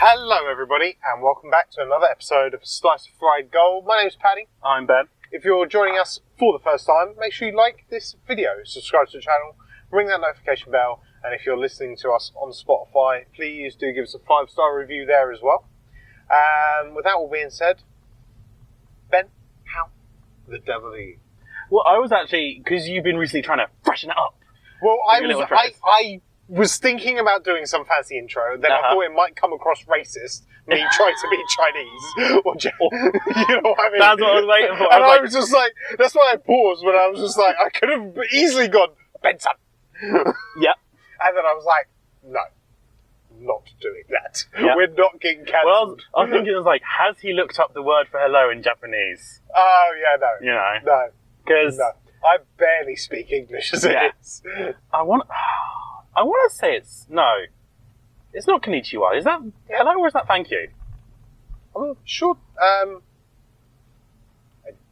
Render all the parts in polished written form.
Hello everybody and welcome back to another episode of Slice of Fried Gold. My name's Paddy. I'm Ben. If you're joining us for the first time, make sure you like this video, subscribe to the channel, ring that notification bell, and if you're listening to us on Spotify, please do give us a 5-star review there as well. With that all being said, Ben, how the devil are you? Well, I was actually, because you've been recently trying to freshen it up. Well, I was thinking about doing some fancy intro, then I thought it might come across racist, me trying to be Chinese, or you know what I mean? That's what I was waiting for. And I was just like, that's why I paused, when I was just like, I could have easily gone, Benson. Yep. And then I was like, no, not doing that. Yep. We're not getting cancelled. Well, I was thinking, has he looked up the word for hello in Japanese? Oh, yeah, no. You know? No. Because... No. I barely speak English as it is. I want to say it's not konnichiwa. Is that hello or is that thank you? I'm sure. I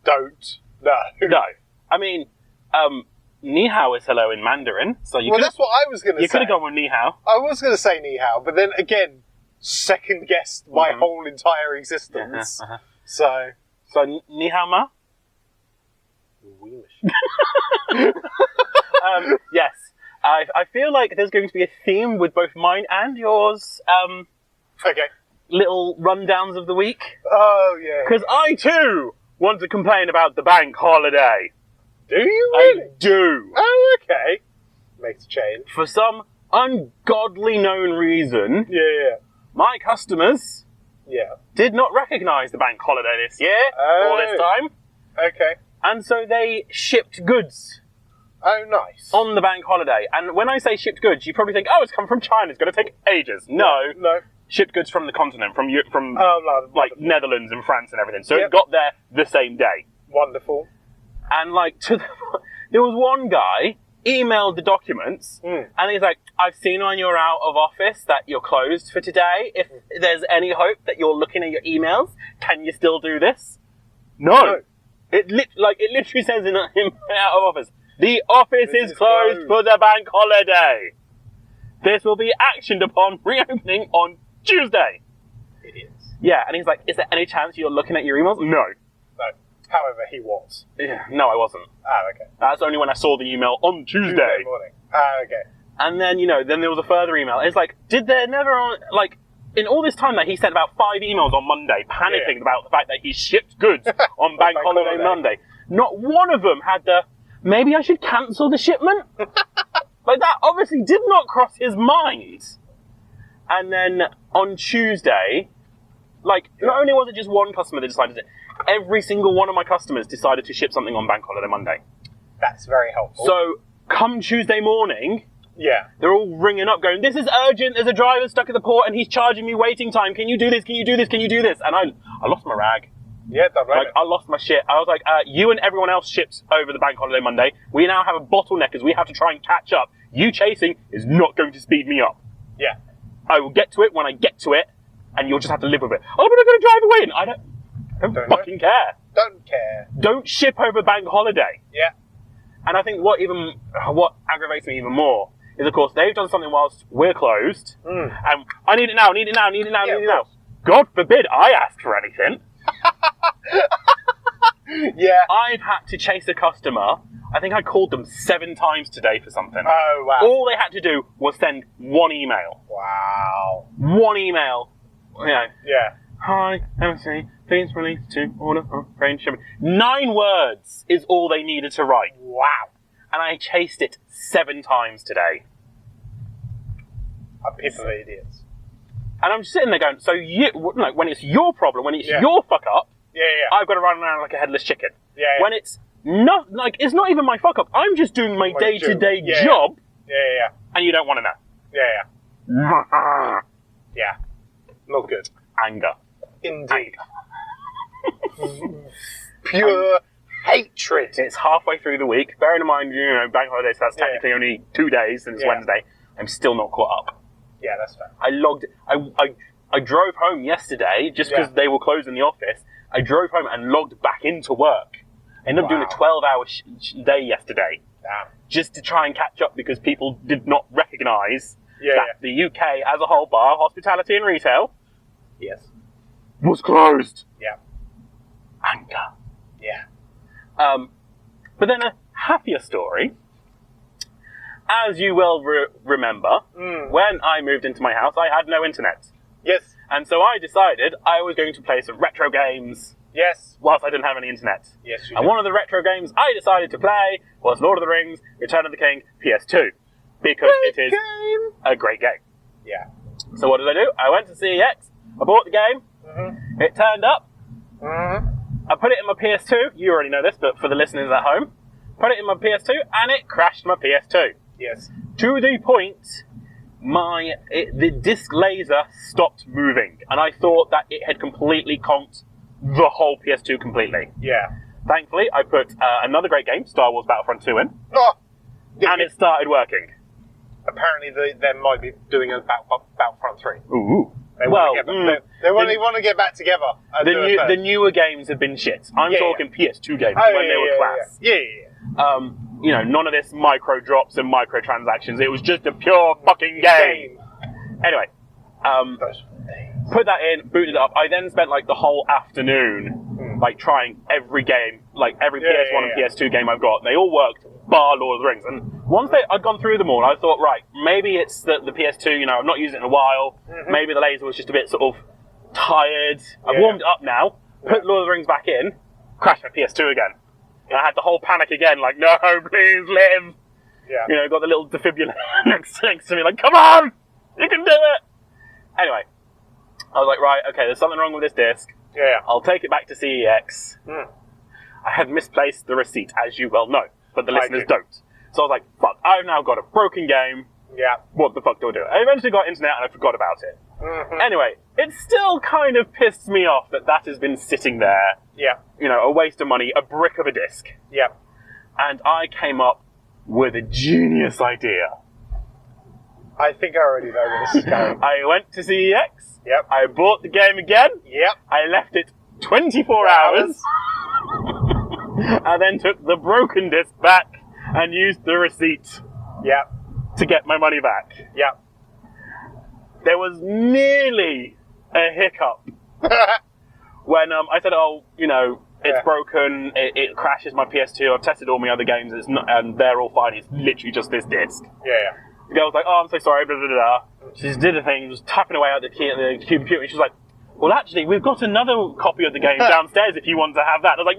don't know. No. I mean, ni hao is hello in Mandarin. So that's what I was going to say. You could have gone with ni hao. I was going to say ni hao, but then again, second guessed my whole entire existence. So ni hao ma? Yes. I feel like there's going to be a theme with both mine and yours. Okay. Little rundowns of the week. Oh, yeah. Because I, too, want to complain about the bank holiday. Do you really? I do. Oh, okay. Makes a change. For some ungodly known reason, my customers did not recognise the bank holiday this year, or this time. Okay. And so they shipped goods. Oh, nice. On the bank holiday. And when I say shipped goods, you probably think, oh, it's come from China, it's going to take ages. No. Shipped goods from the continent, from Netherlands and France and everything. So it got there the same day. Wonderful. And there was one guy emailed the documents, and he's like, I've seen on your out of office that you're closed for today. If there's any hope that you're looking at your emails, can you still do this? No. It literally says in out of office, the office is closed for the bank holiday. This will be actioned upon reopening on Tuesday. Idiots. Yeah, and he's like, is there any chance you're looking at your emails? No. No. However, he was. Yeah. No, I wasn't. Oh, okay. That's only when I saw the email on Tuesday morning. Oh, okay. And then, then there was a further email. It's like, did there never, in all this time that he sent about 5 emails on Monday, panicking about the fact that he shipped goods on bank holiday Monday, not one of them had maybe I should cancel the shipment? That obviously did not cross his mind. And then on Tuesday, not only was it just one customer that decided it, every single one of my customers decided to ship something on bank holiday Monday. That's very helpful. So, come Tuesday morning, they're all ringing up going, this is urgent, there's a driver stuck at the port and he's charging me waiting time, can you do this, can you do this, can you do this? And I lost my rag. Yeah, that's right. I lost my shit. I was like, you and everyone else ships over the bank holiday Monday. We now have a bottleneck as we have to try and catch up. You chasing is not going to speed me up. Yeah. I will get to it when I get to it, and you'll just have to live with it. Oh, but I'm going to drive away. And I don't fucking care. Don't care. Don't ship over bank holiday. Yeah. And I think what aggravates me even more is, of course, they've done something whilst we're closed, and I need it now, need it now, need it now, need it now. God forbid I ask for anything. Yeah. I've had to chase a customer. I think I called them 7 times today for something. Oh, wow. All they had to do was send one email. Wow. One email. Yeah. Hi, MC, please release to order of range shipping. 9 words is all they needed to write. Wow. And I chased it 7 times today. People are idiots. And I'm just sitting there going, so when it's your problem, when it's your fuck up, I've got to run around like a headless chicken. Yeah. When it's not, it's not even my fuck up. I'm just doing my day-to-day job. Yeah. And you don't want to know. Yeah. Yeah. Not good. Anger. Indeed. Pure hatred. It's halfway through the week. Bearing in mind, bank holiday, so that's technically only 2 days, and it's Wednesday. I'm still not caught up. Yeah, that's fair. I drove home yesterday, just because they were closed in the office. I drove home and logged back into work. I ended up doing a 12-hour day yesterday. Damn. Just to try and catch up, because people did not recognise that the UK as a whole, bar hospitality and retail, Yes. was closed. Yeah. Anger. Yeah. But then a happier story. As you will remember, when I moved into my house, I had no internet. Yes. And so I decided I was going to play some retro games. Yes. Whilst I didn't have any internet. Yes, you And did. one of the retro games I decided to play was Lord of the Rings, Return of the King, PS2. Because it is a great game. Yeah. So what did I do? I went to CEX, I bought the game, it turned up, I put it in my PS2, you already know this, but for the listeners at home, put it in my PS2, and it crashed my PS2. Yes. To the point, the disc laser stopped moving, and I thought that it had completely conked the whole PS2 completely. Yeah. Thankfully, I put another great game, Star Wars Battlefront 2 in, Oh, and it started working. Apparently, they might be doing a Battlefront 3. Ooh. They want to get back together. And The newer games have been shit. I'm talking PS2 games when they were class. Yeah. You know, none of this micro drops and microtransactions. It was just a pure fucking game. Anyway, put that in, booted it up. I then spent like the whole afternoon, like trying every game, like every PS1 and PS2 game I've got. They all worked, bar Lord of the Rings. And once I'd gone through them all, I thought, right, maybe it's the PS2. You know, I've not used it in a while. Maybe the laser was just a bit sort of tired. I've warmed it up now. Put Lord of the Rings back in. Crashed my PS2 again. And I had the whole panic again, like, no, please live. Yeah. You know, got the little defibrillator next to me, like, come on, you can do it. Anyway, I was like, right, okay, there's something wrong with this disc. Yeah. I'll take it back to CEX. I had misplaced the receipt, as you well know, but the listeners don't. So I was like, fuck, I've now got a broken game. Yeah. What the fuck do I do? I eventually got internet and I forgot about it. Anyway, it still kind of pissed me off that has been sitting there. Yeah. You know, a waste of money, a brick of a disc. Yeah. And I came up with a genius idea. I think I already know where this is going. I went to CEX. Yep. I bought the game again. Yep. I left it 24 hours. I then took the broken disc back and used the receipt Yep. to get my money back. Yep. There was nearly a hiccup when I said, oh, you know, it's broken, it crashes my PS2, I've tested all my other games, it's not, and they're all fine, it's literally just this disc. Yeah. The girl was like, oh, I'm so sorry, blah, blah, blah, blah. She just did a thing, was tapping away at the computer, and she was like, well, actually, we've got another copy of the game downstairs if you want to have that. And I was like,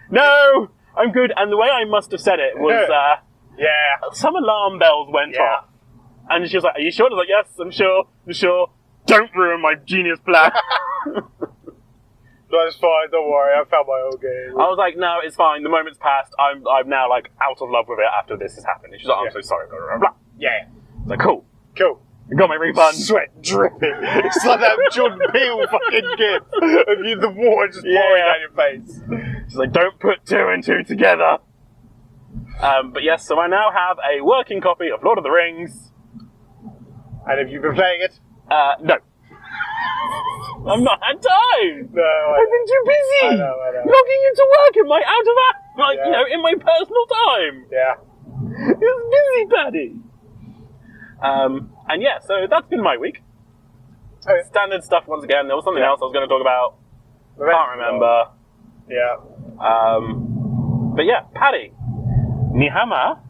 no, I'm good. And the way I must have said it was, some alarm bells went off. And she was like, are you sure? And I was like, yes, I'm sure. Don't ruin my genius plan. No, it's fine, don't worry, I found my old game. I was like, no, it's fine, the moment's passed, I'm now like out of love with it after this has happened. And she's like, I'm so sorry, blah, blah, blah. Yeah. I was like, cool. Cool. I got my refund. Sweat dripping. It's like that Jordan Peele fucking gif of you, the water just pouring down your face. She's like, don't put two and two together. But yes, so I now have a working copy of Lord of the Rings. And have you been playing it? No. I've not had time. No, I've been too busy. I know. Logging into work in my you know, in my personal time. Yeah. It's busy, Paddy. And yeah, so that's been my week. Okay. Standard stuff once again. There was something else I was going to talk about. Can't remember. Yeah. But yeah, Paddy. Nihama.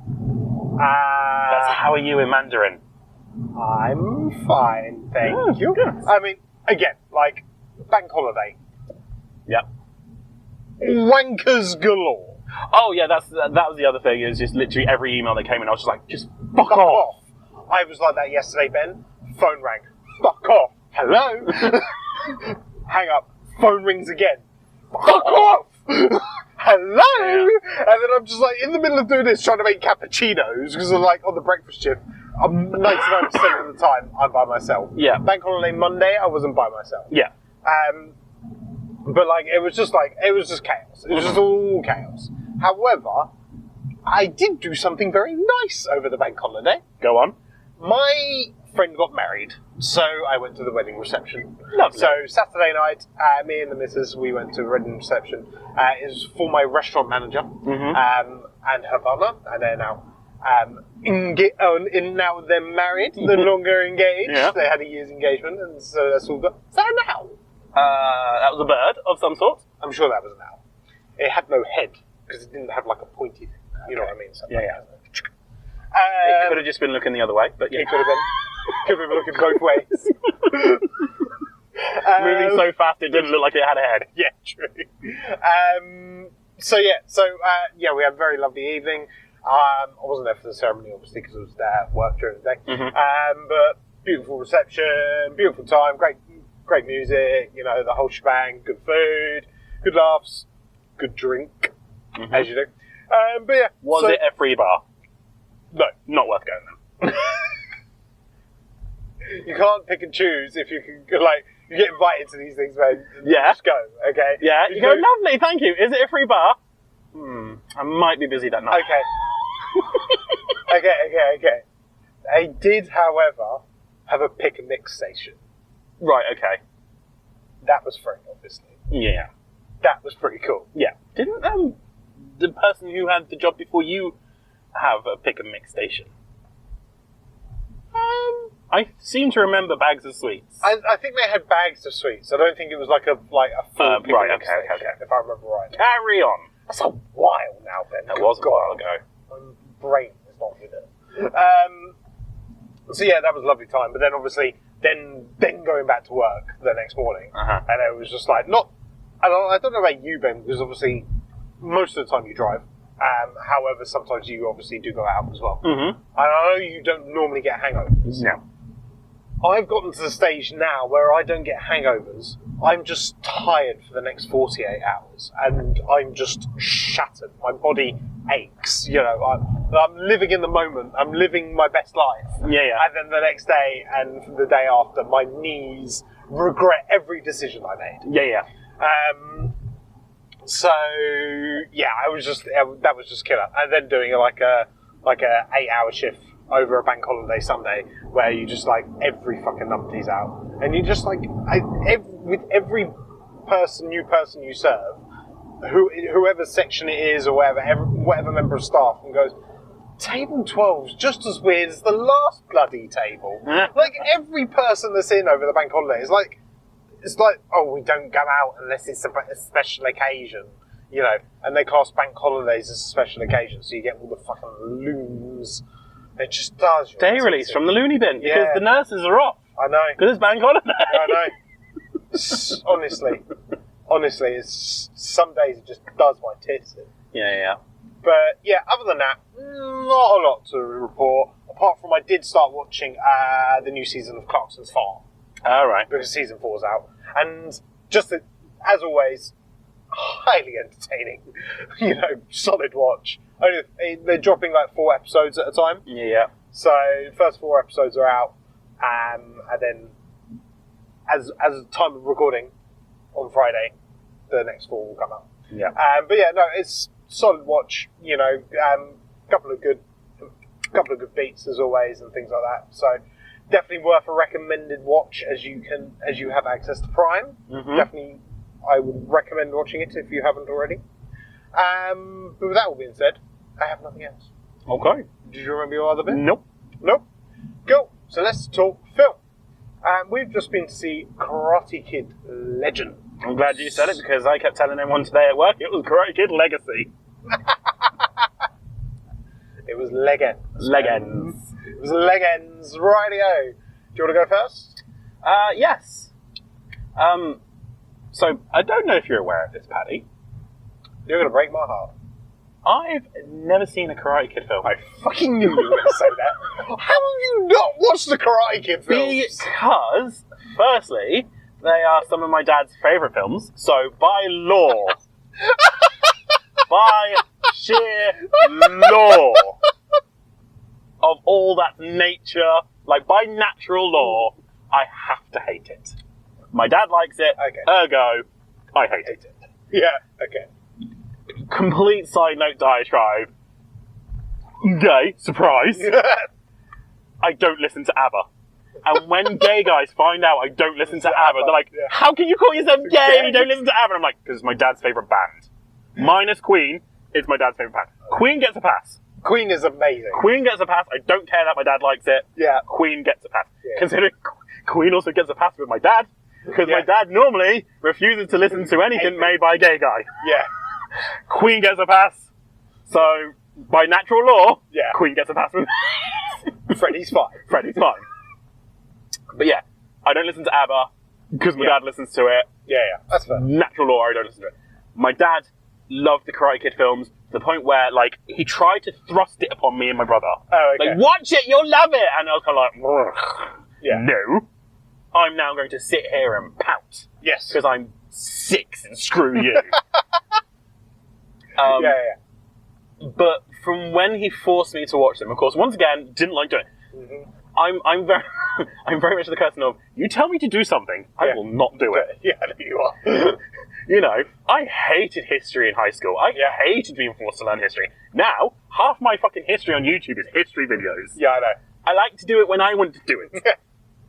That's how are you in Mandarin? I'm fine, thank you. Good. I mean, again, like, bank holiday. Yep. Wankers galore. Oh yeah, that was the other thing. Is just literally every email that came in, I was just like, just fuck off. I was like that yesterday, Ben. Phone rang. Fuck off. Hello. Hang up. Phone rings again. Fuck off. Hello. And then I'm just like in the middle of doing this, trying to make cappuccinos because I'm like on the breakfast shift. 99% of the time, I'm by myself. Yeah. Bank holiday Monday, I wasn't by myself. Yeah. But like, it was just chaos. It was just all chaos. However, I did do something very nice over the bank holiday. Go on. My friend got married, so I went to the wedding reception. Lovely. So Saturday night, me and the missus, we went to the wedding reception. It was for my restaurant manager and her partner, and they're now now they're married, no longer engaged. Yeah. They had a year's engagement, and so that's all done. Is that an owl? That was a bird of some sort. I'm sure that was an owl. It had no head because it didn't have like a pointy thing. You know what I mean? Something Yeah. Like It could have just been looking the other way, but yeah. It could have been. Could have been looking both ways. Moving so fast it didn't look like it had a head. Yeah, true. So we had a very lovely evening. I wasn't there for the ceremony, obviously, because I was there at work during the day. Mm-hmm. But beautiful reception, beautiful time, great music, you know, the whole shebang, good food, good laughs, good drink, as you do. But yeah. Was it a free bar? No. Not worth going then. You can't pick and choose if you can, like, you get invited to these things, man. Yeah. Just go, okay? Yeah, you go, lovely, thank you. Is it a free bar? I might be busy that night. Okay. okay. They did, however, have a pick and mix station. Right, okay. That was free, obviously. Yeah. That was pretty cool. Yeah. Didn't the person who had the job before you have a pick and mix station? I seem to remember bags of sweets. I think they had bags of sweets. I don't think it was like a full pick and mix station, if I remember right. Carry on. That's a while now, Ben. That was a while ago. My brain is not with it. So yeah, that was a lovely time. But then obviously, then going back to work the next morning, and it was just like I don't know about you, Ben, because obviously most of the time you drive. However, sometimes you obviously do go out as well. Mm-hmm. And I know you don't normally get hangovers. No. I've gotten to the stage now where I don't get hangovers. I'm just tired for the next 48 hours, and I'm just shattered. My body aches. You know, I'm living in the moment. I'm living my best life. Yeah. And then the next day and the day after, my knees regret every decision I made. Yeah. So yeah, that was just killer. And then doing like a 8-hour shift over a bank holiday Sunday, where you just like every fucking numpty's out, and you just like with every new person you serve, whoever section it is or whatever member of staff, and goes, table 12's just as weird as the last bloody table. Like every person that's in over the bank holiday is like. It's like, oh, we don't go out unless it's a special occasion, you know, and they class bank holidays as a special occasion, so you get all the fucking loons. It just does. Day release from the loony bin, because the nurses are off. I know. Because it's bank holiday. I know. Honestly, it's, some days it just does my tits in. Yeah. But yeah, other than that, not a lot to report, apart from I did start watching the new season of Clarkson's Farm. All right. Because season 4's out. And just as always, highly entertaining. You know, solid watch. They're dropping like 4 episodes at a time. Yeah. So the first 4 episodes are out. And then as time of recording on Friday, the next 4 will come out. Yeah. But yeah, no, it's solid watch. You know, couple of good beats as always and things like that. So definitely worth a recommended watch as you have access to Prime. Mm-hmm. Definitely, I would recommend watching it if you haven't already. But with that all being said, I have nothing else. Okay. Did you remember your other bit? Nope. Cool. So let's talk film. We've just been to see Karate Kid Legend. I'm glad you said it, because I kept telling everyone today at work it was Karate Kid Legacy. It was Legends. It was Legends. Rightio. Do you want to go first? Yes. So, I don't know if you're aware of this, Paddy. You're going to break my heart. I've never seen a Karate Kid film. I fucking knew you were going to say that. How have you not watched the Karate Kid films? Because, firstly, they are some of my dad's favourite films. So, by law, by sheer law of all that nature, like by natural law, I have to hate it. My dad likes it, ergo, I hate it. Yeah, okay. Complete side note diatribe. Gay, surprise. I don't listen to ABBA. And when gay guys find out I don't listen to ABBA, they're like, how can you call yourself gay and you don't listen to ABBA? And I'm like, because it's my dad's favourite band. Minus Queen, it's my dad's favourite band. Queen gets a pass. Queen is amazing. Queen gets a pass. I don't care that my dad likes it. Yeah. Queen gets a pass. Yeah. Considering Queen also gets a pass with my dad, because my dad normally refuses to listen to anything made by a gay guy. Yeah. Queen gets a pass. So, by natural law, Queen gets a pass with Freddie's fine. Freddie's fine. But yeah, I don't listen to ABBA because my dad listens to it. Yeah, that's fair. Natural law, I don't listen to it. My dad loved the Karate Kid films to the point where, like, he tried to thrust it upon me and my brother. Oh, okay. Like, watch it, you'll love it! And I was kind of like, no. I'm now going to sit here and pout. Yes. Because I'm 6 and screw you. But from when he forced me to watch them, of course, once again, didn't like doing it. Mm-hmm. I'm very much the person of, you tell me to do something, I will not do it. Yeah, you are. You know, I hated history in high school. I hated being forced to learn history. Now, half my fucking history on YouTube is history videos. Yeah, I know. I like to do it when I want to do it.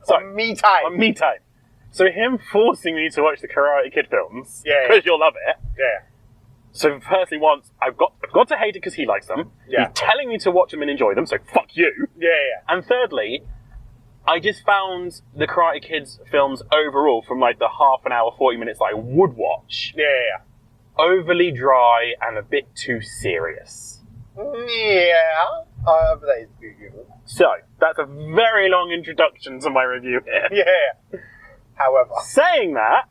So, on me time. On me time. So him forcing me to watch the Karate Kid films, because you'll love it. Yeah. So firstly, once, I've got to hate it because he likes them. Yeah. He's telling me to watch them and enjoy them, so fuck you. Yeah. And thirdly, I just found the Karate Kids films overall, from like the half an hour, 40 minutes that I would watch, overly dry and a bit too serious. Yeah. That is good. So, that's a very long introduction to my review here. Yeah. However. Saying that,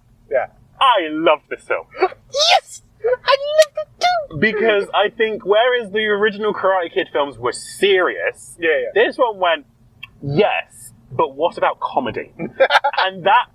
I love this film. Yes! I love it too! Because I think, whereas the original Karate Kid films were serious, this one went, yes, but what about comedy? And that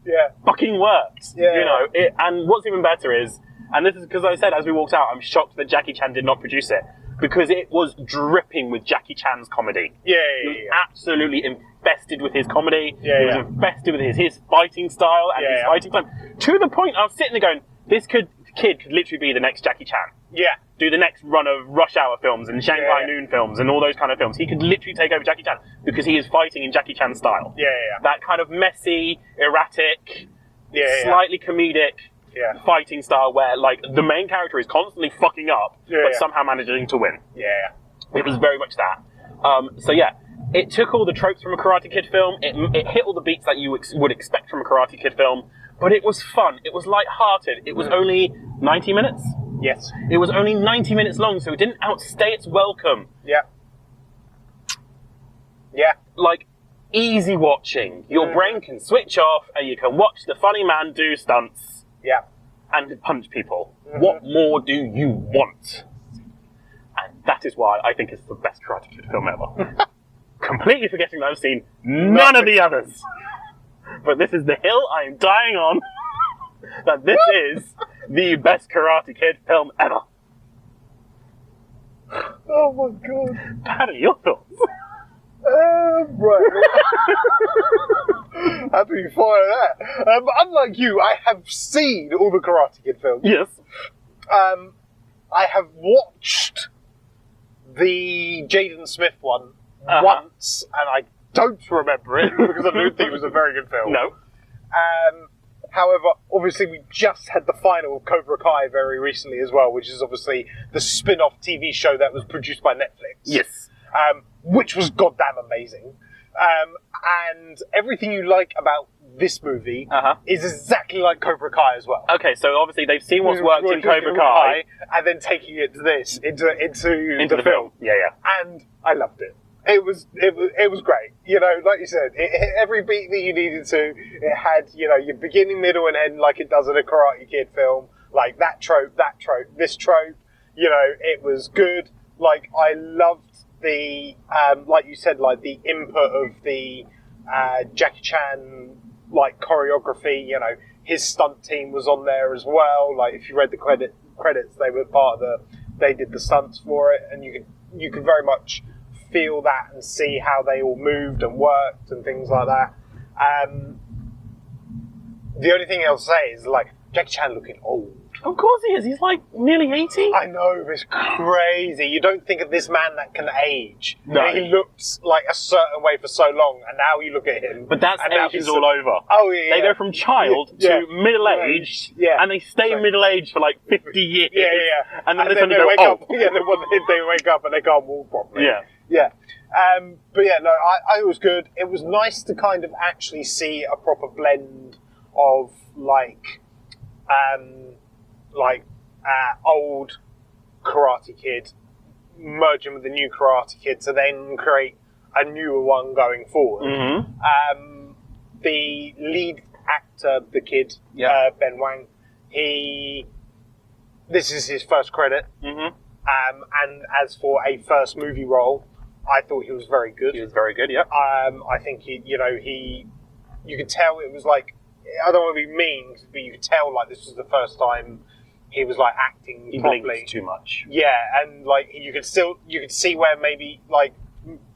fucking worked. You know, and what's even better is, and this is because I said as we walked out, I'm shocked that Jackie Chan did not produce it, because it was dripping with Jackie Chan's comedy. He was absolutely infested with his comedy. He was infested with his fighting style and his fighting time. To the point I was sitting there going, this kid could literally be the next Jackie Chan. Yeah. Do the next run of Rush Hour films and Shanghai Noon films and all those kind of films. He could literally take over Jackie Chan because he is fighting in Jackie Chan's style. That kind of messy, erratic, slightly comedic fighting style where, like, the main character is constantly fucking up but somehow managing to win. It was very much that. So it took all the tropes from a Karate Kid film. It hit all the beats that you would expect from a Karate Kid film. But it was fun. It was light-hearted. It was only 90 minutes. Yes. It was only 90 minutes long, so it didn't outstay its welcome. Like, easy watching. Your brain can switch off and you can watch the funny man do stunts. And punch people. What more do you want? And that is why I think it's the best Karate Kid film ever. Completely forgetting that I've seen none of the others. But this is the hill I am dying on, that this is the best Karate Kid film ever. Oh my god. Paddy, your thoughts? Right. How do you fire that? Unlike you, I have seen all the Karate Kid films. Yes. I have watched the Jaden Smith one once, and I don't remember it because I don't think it was a very good film. No. However, obviously we just had the final of Cobra Kai very recently as well, which is obviously the spin-off TV show that was produced by Netflix. Yes. Which was goddamn amazing. And everything you like about this movie is exactly like Cobra Kai as well. Okay, so obviously they've seen what's worked in Cobra Kai, and then taking it to this into the film. Yeah. And I loved it. It was great. You know, like you said, it hit every beat that you needed to. It had, you know, your beginning, middle, and end like it does in a Karate Kid film. Like that trope, this trope. You know, it was good. Like, I loved the, like you said, like the input of the Jackie Chan, like, choreography. You know, his stunt team was on there as well. Like, if you read the credits, they were part of they did the stunts for it, and you could very much feel that and see how they all moved and worked and things like that. The only thing I'll say is, like, Jackie Chan looking old. Of course he is. He's like nearly 80. I know, it's crazy. You don't think of this man that can age. No. And he looked like a certain way for so long, and now you look at him. But that's and now age is he's all over. Oh, yeah. They go from child to middle-aged, and they stay middle-aged for like 50 years. Yeah. And then they go, wake up. Yeah, they wake up and they can't walk properly. Yeah. But yeah, no, I was good. It was nice to kind of actually see a proper blend of old Karate Kid merging with the new Karate Kid to then create a newer one going forward. Mm-hmm. The lead actor, the kid, Ben Wang, this is his first credit. Mm-hmm. And as for a first movie role, I thought he was very good. He was very good, yeah. I think you could tell it was like, I don't want to be mean, but you could tell like this was the first time he was like acting properly. Blinked too much. Yeah, and like you could see where maybe like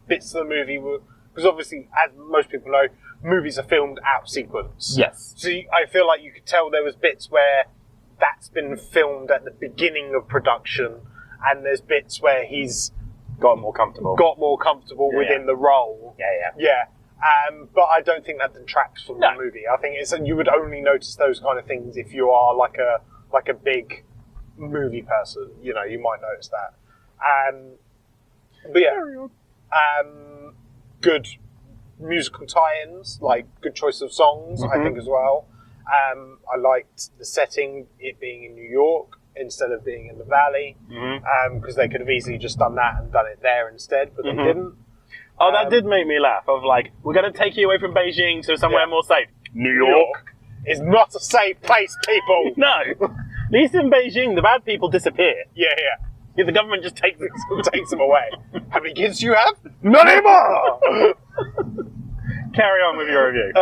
bits of the movie were, because obviously, as most people know, movies are filmed out of sequence. Yes. So I feel like you could tell there was bits where that's been filmed at the beginning of production, and there's bits where he's got more comfortable within the role. Yeah. But I don't think that detracts from the movie. I think you would only notice those kind of things if you are like a big movie person. You know, you might notice that. But yeah, good musical tie-ins, like good choice of songs, I think as well. I liked the setting, it being in New York instead of being in the Valley, because they could have easily just done that and done it there instead, but they didn't. Oh, that did make me laugh. Of like, we're going to take you away from Beijing to somewhere more safe. New York is not a safe place, people. No. At least in Beijing, the bad people disappear. Yeah. The government just takes them away. How many kids do you have? None anymore! Carry on with your review.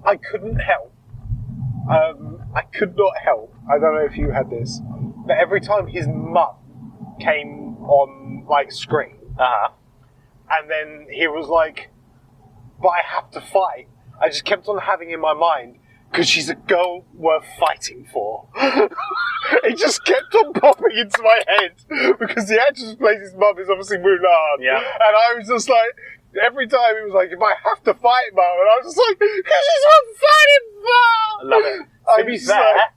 I couldn't help. I could not help. I don't know if you had this, but every time his mum came on like screen, and then he was like, "But I have to fight." I just kept on having in my mind, because she's a girl worth fighting for. It just kept on popping into my head, because the actress who plays his mum is obviously Mulan. Yeah. And I was just like, every time he was like, "If I have to fight, Mum," and I was just like, "Because she's worth fighting for!" I love it. To be fair,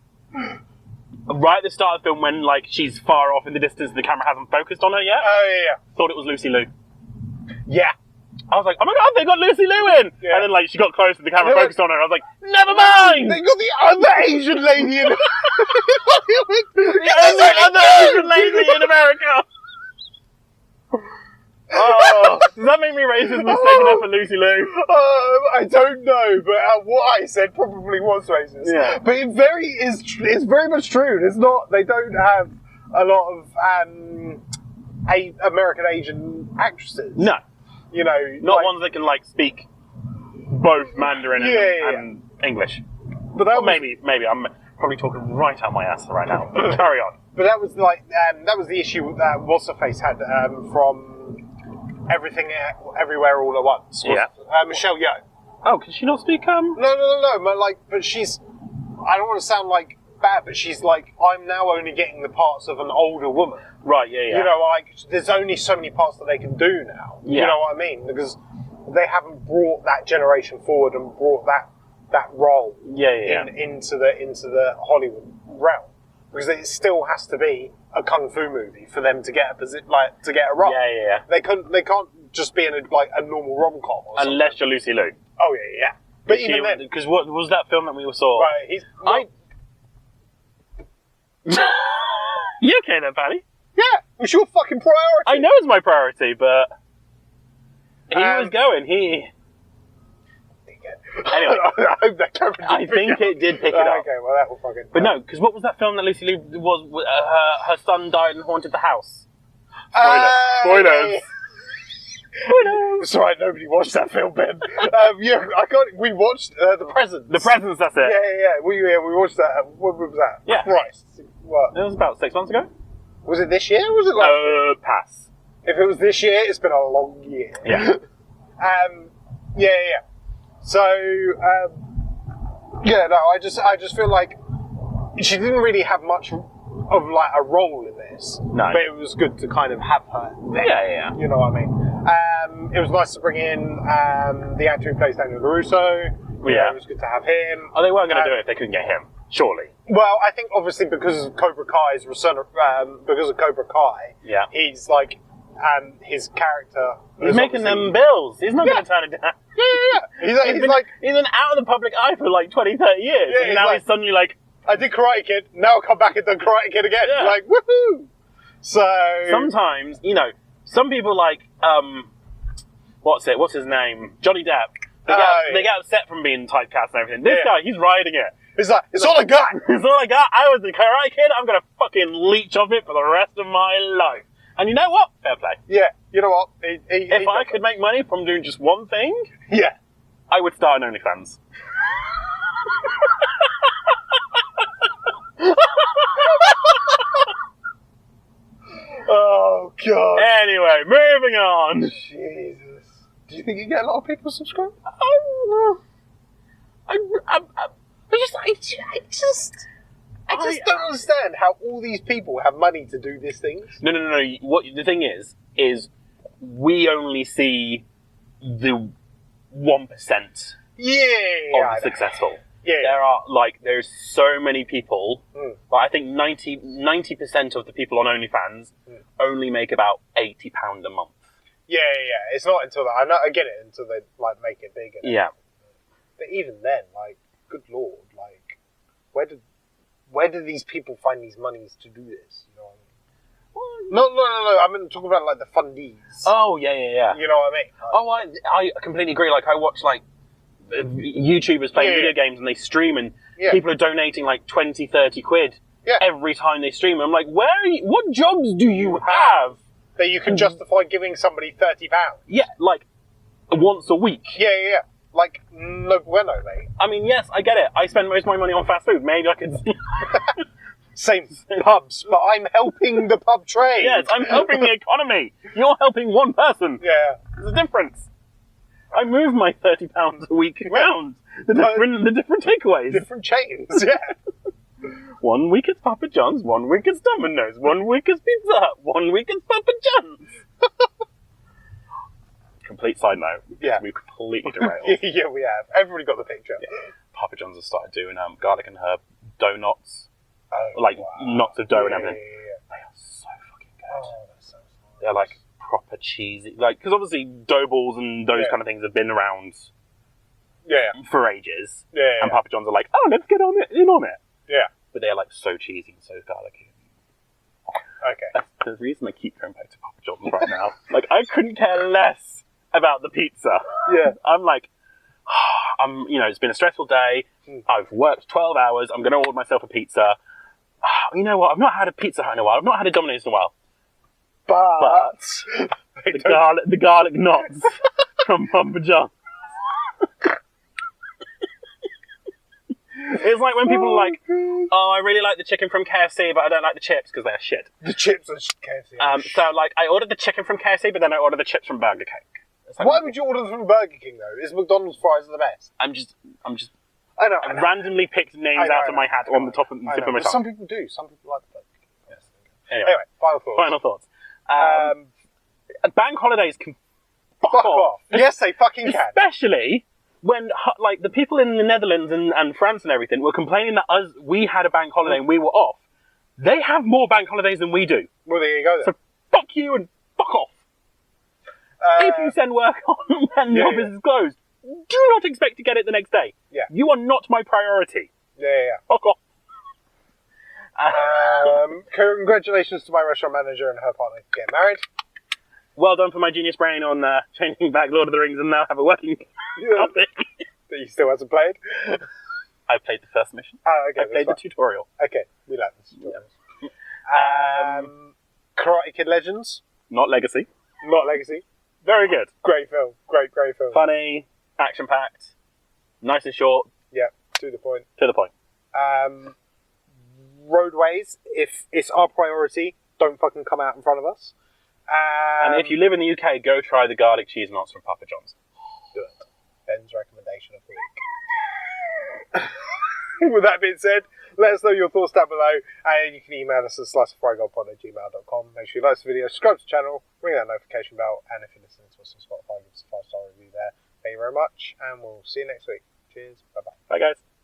right at the start of the film, when like she's far off in the distance, the camera hasn't focused on her yet. Oh yeah. Thought it was Lucy Liu. Yeah. I was like, oh my god, they got Lucy Liu in! Yeah. And then like she got close and the camera focused on her. I was like, never mind! They got the other Asian lady in. The only other Asian lady in America! Oh, does that make me racist mistaking her for Lucy Liu? I don't know, but what I said probably was racist. Yeah. But it's very much true. It's not. They don't have a lot of American Asian actresses. No. You know, not ones that can like speak both Mandarin and English. But that maybe I'm probably talking right out my ass right now. Carry on. But that was like that was the issue that What's Her Face had from Everything Everywhere All at Once. Michelle Yeoh. Oh, can she not speak? No. But she's. I don't want to sound like bad, but she's like, I'm now only getting the parts of an older woman. Right, yeah. You know, like, there's only so many parts that they can do now. Yeah. You know what I mean? Because they haven't brought that generation forward and brought that role into the Hollywood realm. Because it still has to be a kung fu movie for them to get a role. Yeah. They can't just be in a normal rom-com or something. Unless you're Lucy Liu. Oh yeah. But even then, because what was that film that we saw? Right, You okay there, Paddy? Yeah, it's your fucking priority. I know it's my priority, but he was going. Anyway, I hope that camera didn't I think it did pick it up. Okay, well that will fucking. But no, because what was that film that Lucy Liu was? Her son died and haunted the house. Spoilers. It's alright, nobody watched that film, Ben. We watched The Presence. The Presence, that's it. Yeah. We watched that. What was that? Yeah. Christ. What? It was about 6 months ago. Was it this year or was it last year? Pass. If it was this year, it's been a long year. Yeah. So, I just feel like she didn't really have much of like a role in this. No. But it was good to kind of have her there. Yeah. You know what I mean? It was nice to bring in the actor who plays Daniel LaRusso. Yeah. It was good to have him. Oh, they weren't going to do it if they couldn't get him, surely. Well, I think obviously because of Cobra Kai's Yeah. he's like, his character. He's making them bills. He's not going to turn it down. Yeah. He's been out of the public eye for like 20, 30 years. Yeah, and now he's suddenly like, I did Karate Kid, now I'll come back and do Karate Kid again. Yeah. Like, woohoo! So... Sometimes, you know, some people like, what's his name? Johnny Depp. They get upset from being typecast and everything. This guy, he's riding it. It's like, it's all I got! It's all I got. I was the Karate Kid. I'm going to fucking leech off it for the rest of my life. And you know what? Fair play. Yeah, you know what? If I could make money from doing just one thing, yeah, I would start an OnlyFans. Oh, God. Anyway, moving on. Jesus. Do you think you get a lot of people subscribe? I just don't understand how all these people have money to do these things. No. What the thing is we only see the 1% of the successful. Yeah. There's so many people, but I think 90% of the people on OnlyFans only make about £80 a month. Yeah. It's not until that. I get it until they like make it bigger. Yeah. But even then, like, good lord, like, where do these people find these monies to do this? You know what I mean? No. I mean, talking about like the fundies. Oh yeah. You know what I mean? I completely agree. Like I watch like YouTubers playing video games and they stream and people are donating like 20, 30 quid every time they stream. I'm like, what jobs do you have that you can justify giving somebody £30? Yeah, like once a week. Yeah. Like, no bueno, mate. I mean, yes, I get it. I spend most of my money on fast food. Maybe I could... Same pubs, but I'm helping the pub trade. Yes, I'm helping the economy. You're helping one person. Yeah. There's a difference. I move my £30 a week around. The different takeaways. Different chains, yeah. 1 week it's Papa John's, 1 week it's Domino's, 1 week it's Pizza Hut, 1 week it's Papa John's. Complete side note. Yeah. We've completely derailed. Yeah, we have. Everybody got the picture. Yeah. Papa John's has started doing garlic and herb donuts. Oh, knots of dough and everything. Yeah. They are so fucking good. Oh, that's so nice. They're like proper cheesy. Like, because obviously dough balls and those kind of things have been around for ages. Yeah. And Papa John's are like, oh, let's get on it. Yeah. But they're like so cheesy and so garlicky. Okay. That's the reason I keep going back to Papa John's right now. Like, I couldn't care less about the pizza. Yeah. I'm like, it's been a stressful day. I've worked 12 hours. I'm going to order myself a pizza. You know what? I've not had a Pizza Hut in a while. I've not had a Domino's in a while. But the garlic knots from Papa John's. It's like when people are like, oh, I really like the chicken from KFC, but I don't like the chips because they're shit. The chips are KFC. So, like, I ordered the chicken from KFC, but then I ordered the chips from Burger King. Like, why would you order them from Burger King, though? Is McDonald's fries the best? I'm just... I know. I randomly picked names out of my hat on the top of the tip of my tongue. Some people do. Some people like the Burger King. Yes. Anyway, final thoughts. Bank holidays can fuck off. Yes, they fucking can. Especially when, like, the people in the Netherlands and France and everything were complaining that we had a bank holiday and we were off. They have more bank holidays than we do. Well, there you go then. So fuck you and fuck off. If you send work on when the office is closed, do not expect to get it the next day. Yeah. You are not my priority. Yeah. Fuck off. Congratulations to my restaurant manager and her partner getting married. Well done for my genius brain on changing back Lord of the Rings and now have a working company. That you still hasn't played? I played the first mission. Oh, okay. I played the tutorial. Okay, we like the tutorial. Karate Kid Legends. Not Legacy. Not Legacy. Very good. Great film. Great film. Funny, action-packed, nice and short. Yeah, to the point. To the point. Roadways, if it's our priority, don't fucking come out in front of us. And if you live in the UK, go try the garlic cheese knots from Papa John's. Do it. Ben's recommendation of the week. With that being said, Let us know your thoughts down below, and you can email us at sliceoffrygolpod@gmail.com. Make sure you like the video, subscribe to the channel, ring that notification bell, and if you're listening to us on Spotify, give us a 5-star review there. Thank you very much, and we'll see you next week. Cheers. Bye-bye. Bye, guys.